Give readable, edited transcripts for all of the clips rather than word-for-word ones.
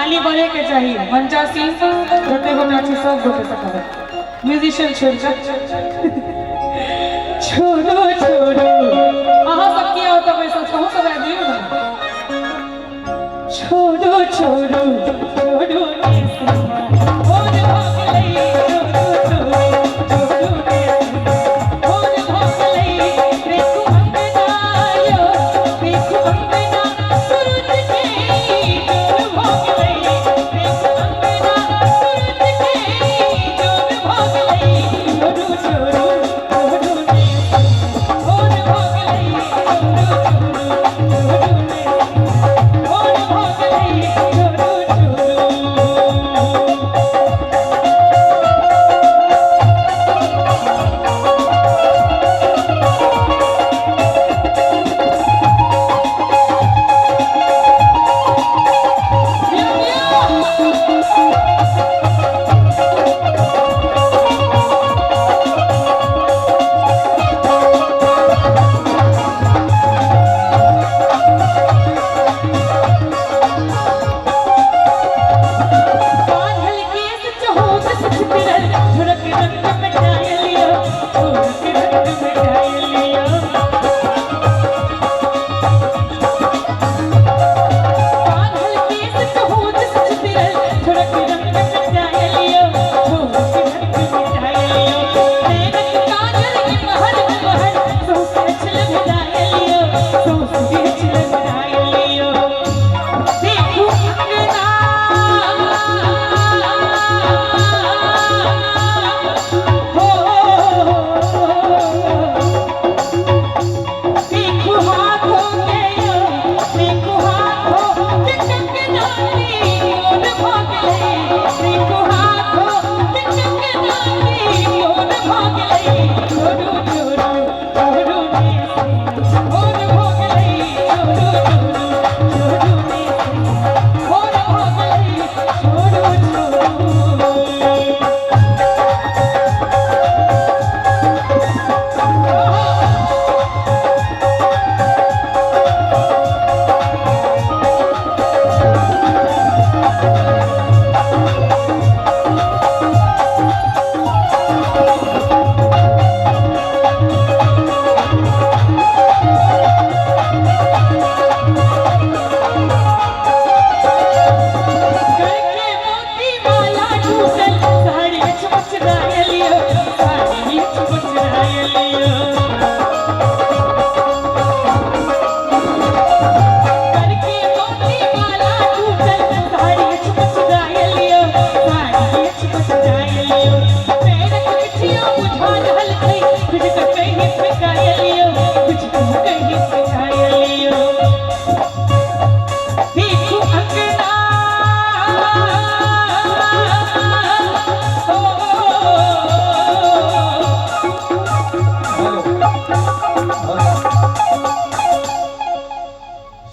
ताली बड़े के चाहिए मंचा सिंह गोटे गोटे अच्छे सब गोटे सकते म्यूजिशियन छोड़ छोड़ो छोड़ो अहाँ सब किया होता वैसा कहूँ सब आ दियो ना छोड़ो छोड़ो छोड़ो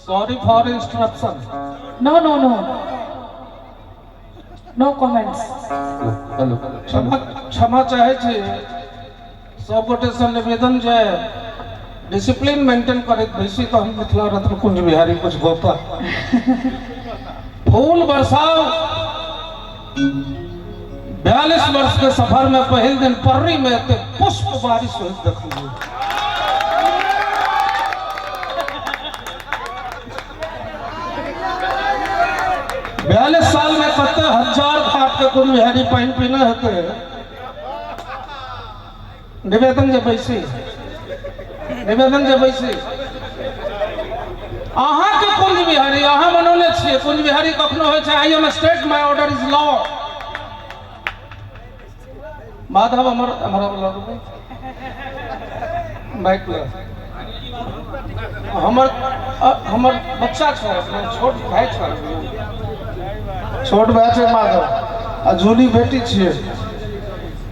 Sorry for instruction. No, no, no. No comments. Hello क्षमा चाहे छे सब गोटे से निवेदन जे डिसिप्लिन मेंटेन करे बेसी तो हम मिथिला रत्न कुंज बिहारी कुछ गोपा फूल बरसाओ 42 वर्ष के सफर में पहले दिन पर्री में पुष्प बारिश हुई देखिए 42 साल में कते हजार घाट के कुंज बिहारी पानी पीना है निवेदन जे बैसी अहाँ के कुंज बिहारी अहाँ बनौले छिए कुंज बिहारी कखनो होइ छै I am state my order is law Madhav हमारा बोला माइक ला हमर बच्चा छै छोट भाई छै छोट भाई छै माधव आ जूली बेटी छिए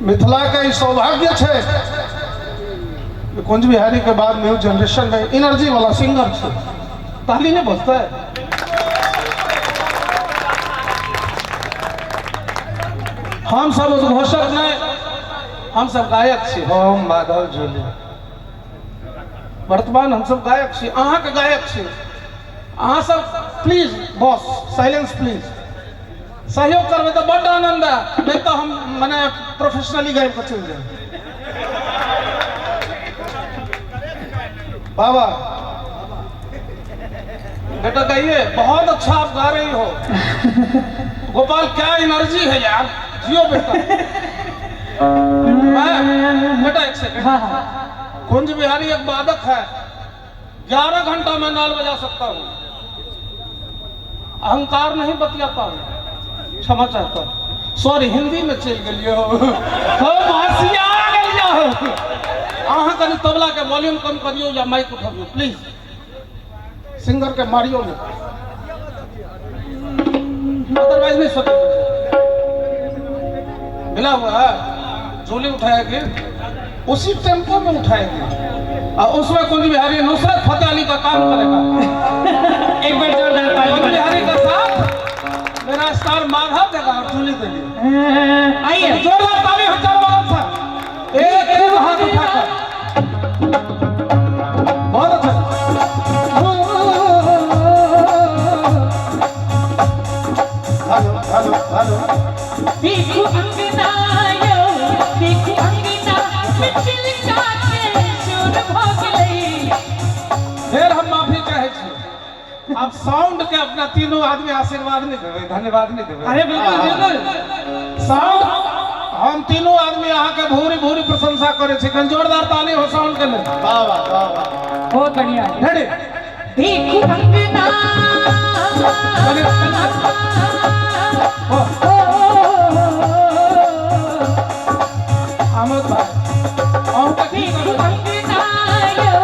मिथिला के ई सौभाग्य छै कुंज बिहारी के बाद न्यू जनरेशन में एनर्जी वाला सिंगर छै ताली नहीं बजता है हम सब उद्घोषक नहीं हम सब गायक छी हम माधव जूली वर्तमान हम सब गायक छी अहाँ के गायक छी अहाँ सब प्लीज बॉस साइलेंस प्लीज सहयोग करबे तो बड़ आनंद है, नहीं तो हम मने प्रोफेशनली गायब को चल जाए। बाबा बेटा गाइए, बहुत अच्छा आप गा रही हो। गोपाल क्या एनर्जी है यार, जियो बेटा। बेटा एक सेकंड। हाँ हाँ। कुंज बिहारी एक वादक है, 11 घंटा में नाल बजा सकता हूँ, अहंकार नहीं बतियाता हूँ, क्षमा चाहता हूँ। सॉरी, हिंदी में चल गलियो हो, भाषिया गलियो हो। अहाँ कनी तबला के वॉल्यूम कम करियो या माइक उठाइयो प्लीज, सिंगर के मारियो नहीं, अदरवाइज नहीं सोचो। मिला हुआ है, झोली उठाएगी उसी टेम्पो में उठाएगी और उसमें कुंज बिहारी नुसरत फतेह अली का काम करेगा। एक बार जोरदार ताली कुंज बजाइए। बिहारी का साथ मेरा स्टार माधव देगा और झोली देगी। आइए जोरदार ताली हो चारों बगल से, एक हाथ उठाकर। बहुत अच्छा। Hello hello hello. देखो अंगनायो, देखो अंगना मिथिल काटे सुर भोगले। फिर हम माफी चाहे छी, आप साउंड के अपना तीनों आदमी आशीर्वाद नहीं देवे, धन्यवाद नहीं देवे। अरे बिल्कुल बिल्कुल। साउंड हम तीनों आदमी यहाँ के भूरी भूरी प्रशंसा करे छी, कन जोरदार ताली हो साउंड के लिए। वाह वाह वाह वाह, बहुत बढ़िया। रेडी। देखो अंगना आमोद भाई, और तक देखो अंगनायो,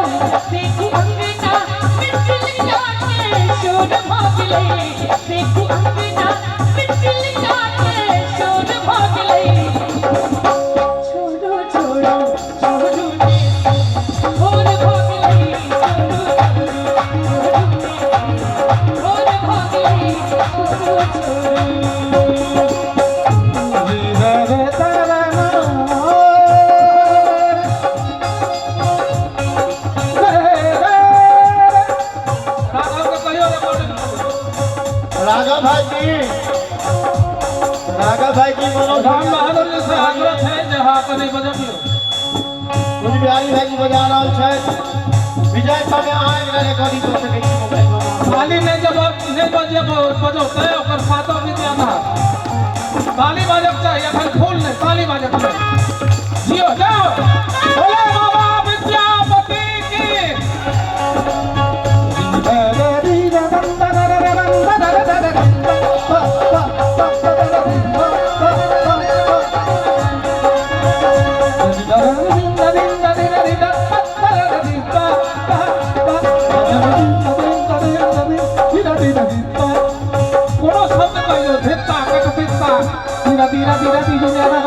देखो अंगना मिथिल काटे सुर भोगले। देखो अंगना मिथिल काटे सुर भोगले। छोड़ो छोड़ो छोड़ो ने भोर भोगले। भोर भोगले छोड़ो छोड़ो। राघव भाई जी, राघव भाई जी मनोज राम बहादुर जी से आग्रह है जहाँ पर नहीं बजबियो। कुंज बिहारी भाई जी बजा रहल छै, विजय संगे अहाँ एकरा रिकॉर्डिंग कर सकै छी मोबाइल पर। ताली नहीं जब नहीं बजौते ओकर सातो विद्याना ताली बाजक चाहिए, अखन फूल नहीं ताली बाजक चाहिए। जियो जाओ, बोले बाबा विद्यापति की। कोनो शब्द कहियो, धित्ता कट धित्ता, धीरा धीरा धीरा धीरा।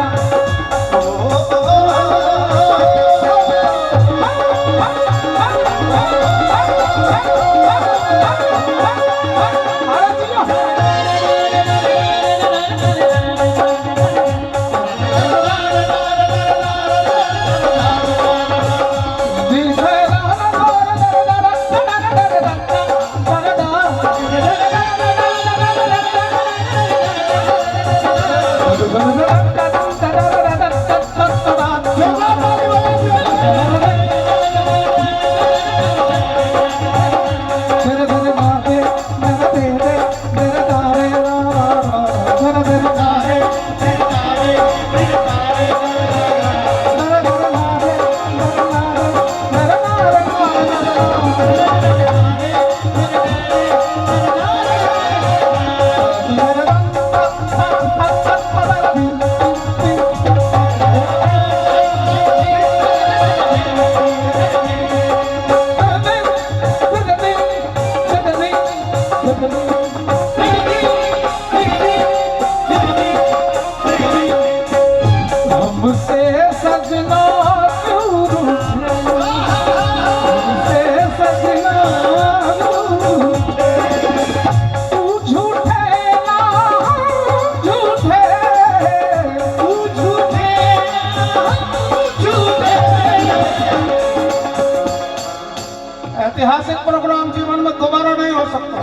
ऐतिहासिक प्रोग्राम जीवन में दोबारा नहीं हो सकता।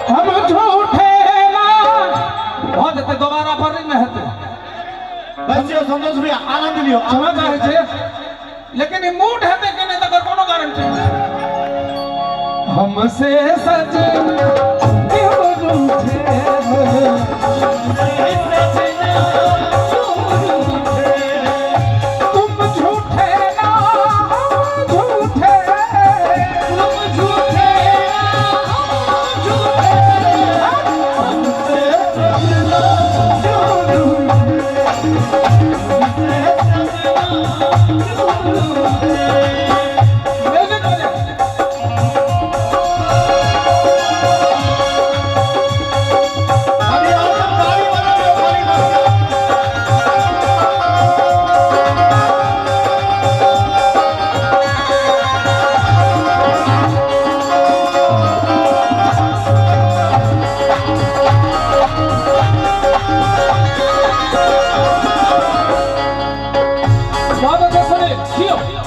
हम झूठे संतोष भैया आनंद लियो क्षमा चाहे छे लेकिन ये मूड हेते कि नहीं तकर कोनो गारंटी हमसे सच क्यों रूठे हो तुम झूठे ना झूठे तुम झूठे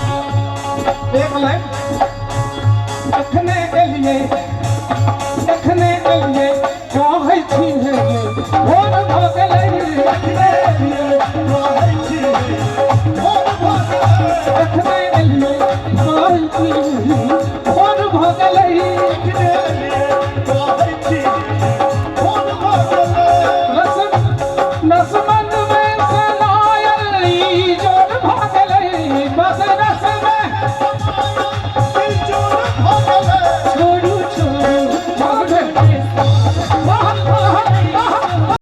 एक लाइन देखने के लिए चाहे छी है और भगले